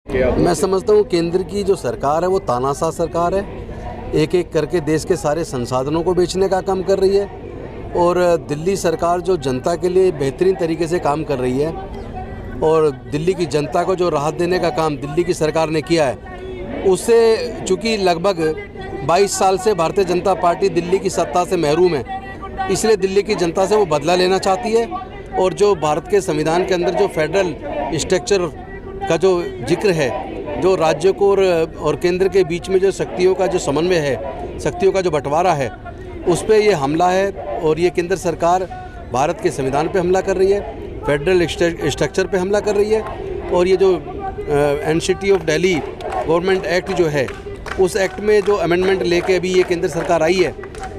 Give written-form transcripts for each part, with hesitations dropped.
मैं समझता हूँ केंद्र की जो सरकार है वो तानाशाह सरकार है। एक एक करके देश के सारे संसाधनों को बेचने का काम कर रही है और दिल्ली सरकार जो जनता के लिए बेहतरीन तरीके से काम कर रही है और दिल्ली की जनता को जो राहत देने का काम दिल्ली की सरकार ने किया है उससे चूँकि लगभग 22 साल से भारतीय जनता पार्टी दिल्ली की सत्ता से महरूम है, इसलिए दिल्ली की जनता से वो बदला लेना चाहती है और जो भारत के संविधान के अंदर जो फेडरल स्ट्रक्चर का जो जिक्र है, जो राज्यों को और केंद्र के बीच में जो शक्तियों का जो समन्वय है, शक्तियों का जो बंटवारा है, उस पर ये हमला है और ये केंद्र सरकार भारत के संविधान पे हमला कर रही है, फेडरल स्ट्रक्चर पे हमला कर रही है और ये जो NCT of Delhi government act जो है उस एक्ट में जो अमेंडमेंट लेके अभी ये केंद्र सरकार आई है,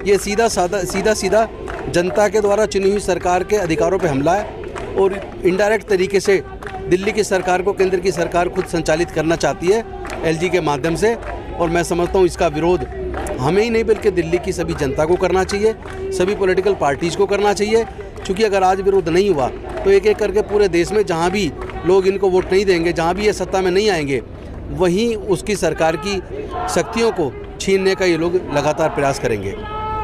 ये सीधा सीधा जनता के द्वारा चुनी हुई सरकार के अधिकारों पे हमला है और इनडायरेक्ट तरीके से दिल्ली की सरकार को केंद्र की सरकार खुद संचालित करना चाहती है एलजी के माध्यम से। और मैं समझता हूँ इसका विरोध हमें ही नहीं बल्कि दिल्ली की सभी जनता को करना चाहिए, सभी पॉलिटिकल पार्टीज़ को करना चाहिए, क्योंकि अगर आज विरोध नहीं हुआ तो एक एक करके पूरे देश में जहाँ भी लोग इनको वोट नहीं देंगे, जहाँ भी ये सत्ता में नहीं आएंगे, वहीं उसकी सरकार की शक्तियों को छीनने का ये लोग लगातार प्रयास करेंगे।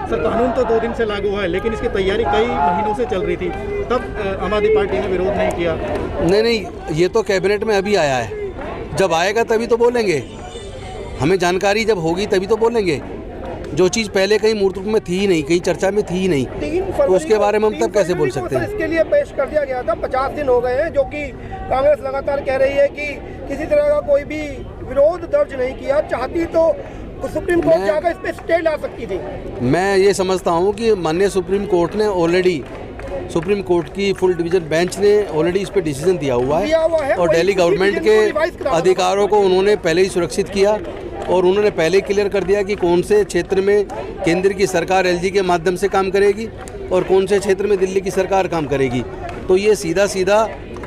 सर, कानून तो 2 दिन से लागू हुआ है लेकिन इसकी तैयारी कई महीनों से चल रही थी, तब आम आदमी पार्टी ने विरोध नहीं किया। नहीं, ये तो कैबिनेट में अभी आया है, जब आएगा तभी तो बोलेंगे, हमें जानकारी जब होगी तभी तो बोलेंगे। जो चीज़ पहले कहीं मूर्त रूप में थी ही नहीं, कहीं चर्चा में थी ही नहीं, तो उसके बारे में हम तब कैसे बोल सकते हैं। इसके लिए पेश कर दिया गया था, 50 दिन हो गए हैं, जो कि कांग्रेस लगातार कह रही है कि किसी तरह का कोई भी विरोध दर्ज नहीं किया, चाहती तो सुप्रीम कोर्ट जाकर इस पे स्टे ला सकती थी। मैं ये समझता हूँ कि माननीय सुप्रीम कोर्ट ने ऑलरेडी, सुप्रीम कोर्ट की फुल डिवीजन बेंच ने ऑलरेडी इस पे डिसीजन दिया हुआ है और दिल्ली गवर्नमेंट के अधिकारों को उन्होंने पहले ही सुरक्षित किया और उन्होंने पहले ही क्लियर कर दिया कि कौन से क्षेत्र में केंद्र की सरकार एलजी के माध्यम से काम करेगी और कौन से क्षेत्र में दिल्ली की सरकार काम करेगी। तो ये सीधा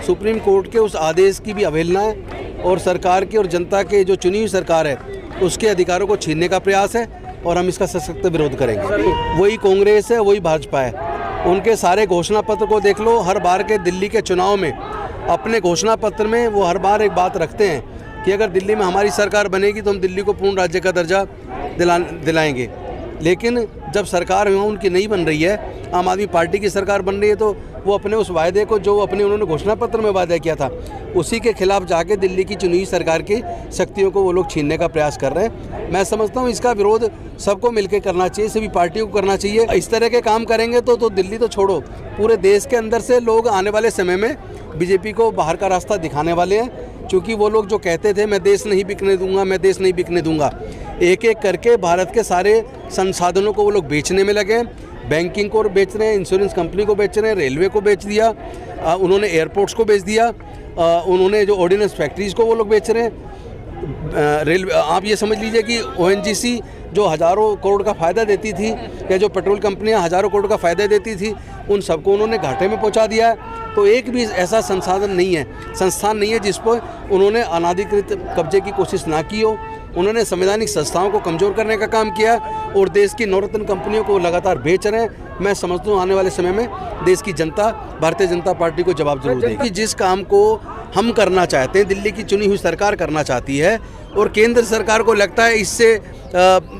सुप्रीम कोर्ट के उस आदेश की भी अवहेलना है और सरकार की और जनता के जो चुनी हुई सरकार है उसके अधिकारों को छीनने का प्रयास है और हम इसका सशक्त विरोध करेंगे। वही कांग्रेस है, वही भाजपा है, उनके सारे घोषणा पत्र को देख लो। हर बार के दिल्ली के चुनाव में अपने घोषणा पत्र में वो हर बार एक बात रखते हैं कि अगर दिल्ली में हमारी सरकार बनेगी तो हम दिल्ली को पूर्ण राज्य का दर्जा दिलाएंगे। लेकिन जब सरकार वहाँ उनकी नहीं बन रही है, आम आदमी पार्टी की सरकार बन रही है, तो वो अपने उस वायदे को जो अपने उन्होंने घोषणा पत्र में वादा किया था उसी के खिलाफ जाके दिल्ली की चुनी हुई सरकार की शक्तियों को वो लोग छीनने का प्रयास कर रहे हैं। मैं समझता हूँ इसका विरोध सबको मिलकर करना चाहिए, सभी पार्टियों को करना चाहिए। इस तरह के काम करेंगे तो दिल्ली तो छोड़ो, पूरे देश के अंदर से लोग आने वाले समय में बीजेपी को बाहर का रास्ता दिखाने वाले हैं, क्योंकि वो लोग जो कहते थे मैं देश नहीं बिकने दूंगा, मैं देश नहीं बिकने दूंगा, एक एक करके भारत के सारे संसाधनों को वो लोग बेचने में लगे। बैंकिंग को बेच रहे हैं, इंश्योरेंस कंपनी को बेच रहे हैं, रेलवे को बेच दिया, उन्होंने एयरपोर्ट्स को बेच दिया, उन्होंने जो ऑर्डिनेंस फैक्ट्रीज़ को वो लोग बेच रहे हैं। रेलवे, आप ये समझ लीजिए कि ओएनजीसी जो हज़ारों करोड़ का फ़ायदा देती थी या जो पेट्रोल कंपनियां हज़ारों करोड़ का फ़ायदा देती थी, उन सबको उन्होंने घाटे में पहुंचा दिया है। तो एक भी ऐसा संसाधन नहीं है, संस्थान नहीं है जिस पर उन्होंने अनाधिकृत कब्जे की कोशिश ना की हो। उन्होंने संवैधानिक संस्थाओं को कमज़ोर करने का काम किया और देश की नवरत्न कंपनियों को लगातार बेच रहे हैं। मैं समझता हूँ आने वाले समय में देश की जनता भारतीय जनता पार्टी को जवाब जरूर देगी। जिस काम को हम करना चाहते हैं, दिल्ली की चुनी हुई सरकार करना चाहती है और केंद्र सरकार को लगता है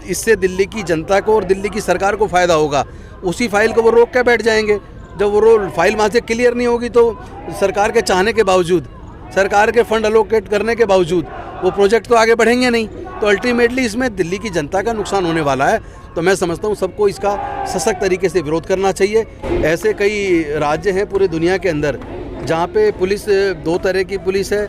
इससे दिल्ली की जनता को और दिल्ली की सरकार को फ़ायदा होगा, उसी फाइल को वो रोक के बैठ जाएंगे। जब वो फाइल वहाँ से क्लियर नहीं होगी तो सरकार के चाहने के बावजूद, सरकार के फंड अलोकेट करने के बावजूद वो प्रोजेक्ट तो आगे बढ़ेंगे नहीं, तो अल्टीमेटली इसमें दिल्ली की जनता का नुकसान होने वाला है। तो मैं समझता हूँ सबको इसका सशक्त तरीके से विरोध करना चाहिए। ऐसे कई राज्य हैं पूरे दुनिया के अंदर जहाँ पे पुलिस 2 तरह की पुलिस है,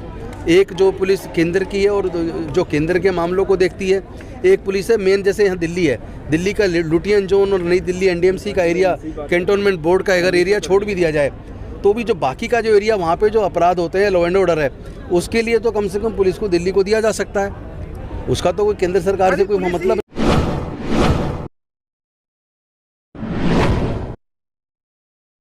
एक जो पुलिस केंद्र की है और जो केंद्र के मामलों को देखती है, एक पुलिस है मेन, जैसे यहाँ दिल्ली है, दिल्ली का लुटियन जोन और नई दिल्ली एनडीएमसी का एरिया, कैंटोनमेंट बोर्ड का अगर एरिया छोड़ भी दिया जाए तो भी जो बाकी का जो एरिया वहाँ पे जो अपराध होते हैं, लॉ एंड ऑर्डर है, उसके लिए तो कम से कम पुलिस को दिल्ली को दिया जा सकता है। उसका तो कोई केंद्र सरकार से कोई मतलब